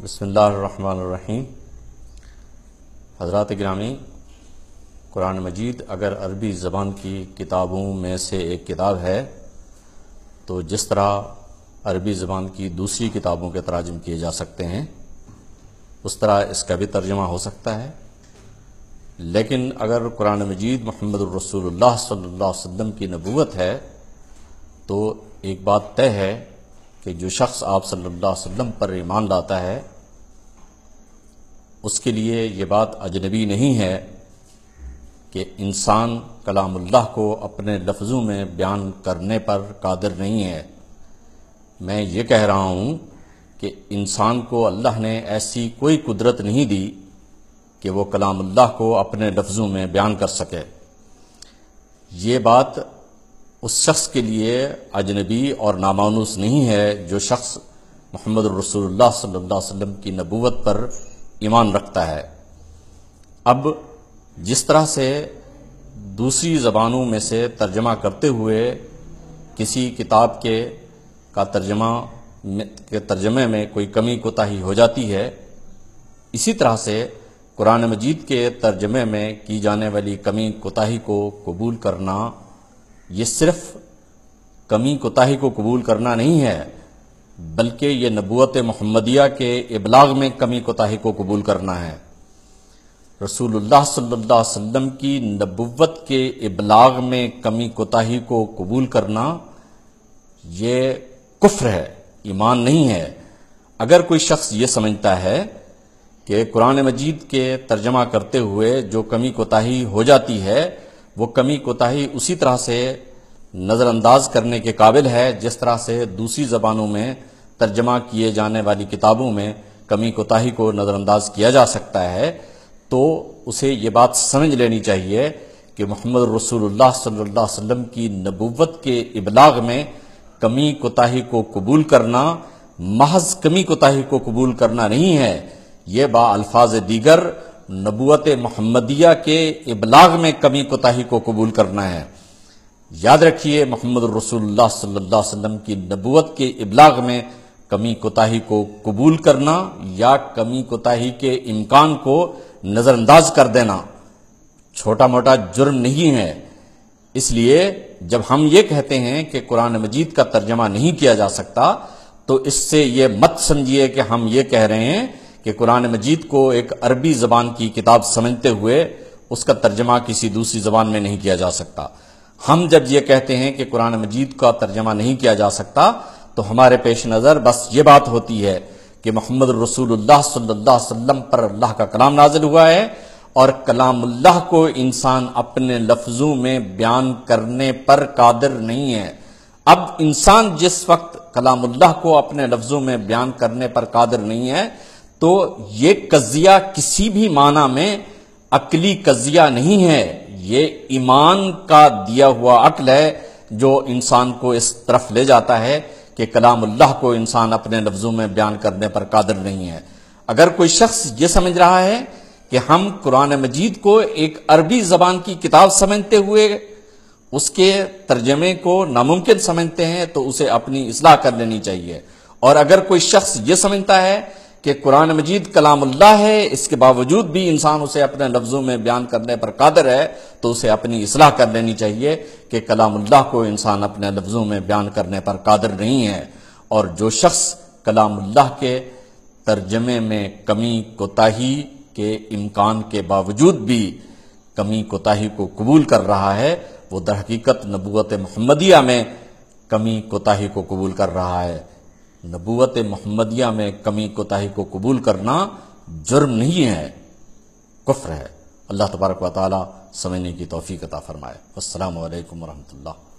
بسم اللہ الرحمن الرحیم۔ حضرات گرامی، قرآن مجید اگر عربی زبان کی کتابوں میں سے ایک کتاب ہے تو جس طرح عربی زبان کی دوسری کتابوں کے تراجم کیے جا سکتے ہیں اس طرح اس کا بھی ترجمہ ہو سکتا ہے، لیکن اگر قرآن مجید محمد الرسول اللہ صلی اللہ علیہ وسلم کی نبوت ہے تو ایک بات طے ہے کہ جو شخص آپ صلی اللہ علیہ وسلم پر ایمان لاتا ہے اس کے لیے یہ بات اجنبی نہیں ہے کہ انسان کلام اللہ کو اپنے لفظوں میں بیان کرنے پر قادر نہیں ہے۔ میں یہ کہہ رہا ہوں کہ انسان کو اللہ نے ایسی کوئی قدرت نہیں دی کہ وہ کلام اللہ کو اپنے لفظوں میں بیان کر سکے۔ یہ بات اس شخص کے لیے اجنبی اور نامانوس نہیں ہے جو شخص محمد الرسول اللہ صلی اللہ علیہ وسلم کی نبوت پر ایمان رکھتا ہے۔ اب جس طرح سے دوسری زبانوں میں سے ترجمہ کرتے ہوئے کسی کتاب کے ترجمے میں کوئی کمی کوتاہی ہو جاتی ہے، اسی طرح سے قرآن مجید کے ترجمے میں کی جانے والی کمی کوتاہی کو قبول کرنا یہ صرف کمی کوتاہی کو قبول کرنا نہیں ہے بلکہ یہ نبوت محمدیہ کے ابلاغ میں کمی کوتاہی کو قبول کرنا ہے۔ رسول اللہ صلی اللہ علیہ وسلم کی نبوت کے ابلاغ میں کمی کوتاہی کو قبول کرنا یہ کفر ہے، ایمان نہیں ہے۔ اگر کوئی شخص یہ سمجھتا ہے کہ قرآن مجید کے ترجمہ کرتے ہوئے جو کمی کوتاہی ہو جاتی ہے وہ کمی کوتاہی اسی طرح سے نظر انداز کرنے کے قابل ہے جس طرح سے دوسری زبانوں میں ترجمہ کیے جانے والی کتابوں میں کمی کوتاہی کو نظر انداز کیا جا سکتا ہے، تو اسے یہ بات سمجھ لینی چاہیے کہ محمد رسول اللہ صلی اللہ علیہ وسلم کی نبوت کے ابلاغ میں کمی کوتاہی کو قبول کرنا محض کمی کوتاہی کو قبول کرنا نہیں ہے، یہ با الفاظ دیگر نبوت محمدیہ کے ابلاغ میں کمی کوتاہی کو قبول کرنا ہے۔ یاد رکھیے، محمد الرسول اللہ صلی اللہ علیہ وسلم کی نبوت کے ابلاغ میں کمی کوتاہی کو قبول کرنا یا کمی کوتاہی کے امکان کو نظر انداز کر دینا چھوٹا موٹا جرم نہیں ہے۔ اس لیے جب ہم یہ کہتے ہیں کہ قرآن مجید کا ترجمہ نہیں کیا جا سکتا تو اس سے یہ مت سمجھیے کہ ہم یہ کہہ رہے ہیں کہ قرآن مجید کو ایک عربی زبان کی کتاب سمجھتے ہوئے اس کا ترجمہ کسی دوسری زبان میں نہیں کیا جا سکتا۔ ہم جب یہ کہتے ہیں کہ قرآن مجید کا ترجمہ نہیں کیا جا سکتا تو ہمارے پیش نظر بس یہ بات ہوتی ہے کہ محمد رسول اللہ صلی اللہ علیہ وسلم پر اللہ کا کلام نازل ہوا ہے اور کلام اللہ کو انسان اپنے لفظوں میں بیان کرنے پر قادر نہیں ہے۔ اب انسان جس وقت کلام اللہ کو اپنے لفظوں میں بیان کرنے پر قادر نہیں ہے تو یہ قضیہ کسی بھی معنی میں عقلی قضیہ نہیں ہے، یہ ایمان کا دیا ہوا عقل ہے جو انسان کو اس طرف لے جاتا ہے کہ کلام اللہ کو انسان اپنے لفظوں میں بیان کرنے پر قادر نہیں ہے۔ اگر کوئی شخص یہ سمجھ رہا ہے کہ ہم قرآن مجید کو ایک عربی زبان کی کتاب سمجھتے ہوئے اس کے ترجمے کو ناممکن سمجھتے ہیں تو اسے اپنی اصلاح کر لینی چاہیے، اور اگر کوئی شخص یہ سمجھتا ہے کہ قرآن مجید کلام اللہ ہے اس کے باوجود بھی انسان اسے اپنے لفظوں میں بیان کرنے پر قادر ہے تو اسے اپنی اصلاح کر لینی چاہیے کہ کلام اللہ کو انسان اپنے لفظوں میں بیان کرنے پر قادر نہیں ہے۔ اور جو شخص کلام اللہ کے ترجمے میں کمی کوتاہی کے امکان کے باوجود بھی کمی کوتاہی کو قبول کر رہا ہے وہ در حقیقت نبوت محمدیہ میں کمی کوتاہی کو قبول کر رہا ہے۔ نبوت محمدیہ میں کمی کوتاہی کو قبول کرنا جرم نہیں ہے، کفر ہے۔ اللہ تبارک و تعالی سمجھنے کی توفیق عطا فرمائے۔ السلام علیکم ورحمۃ اللہ۔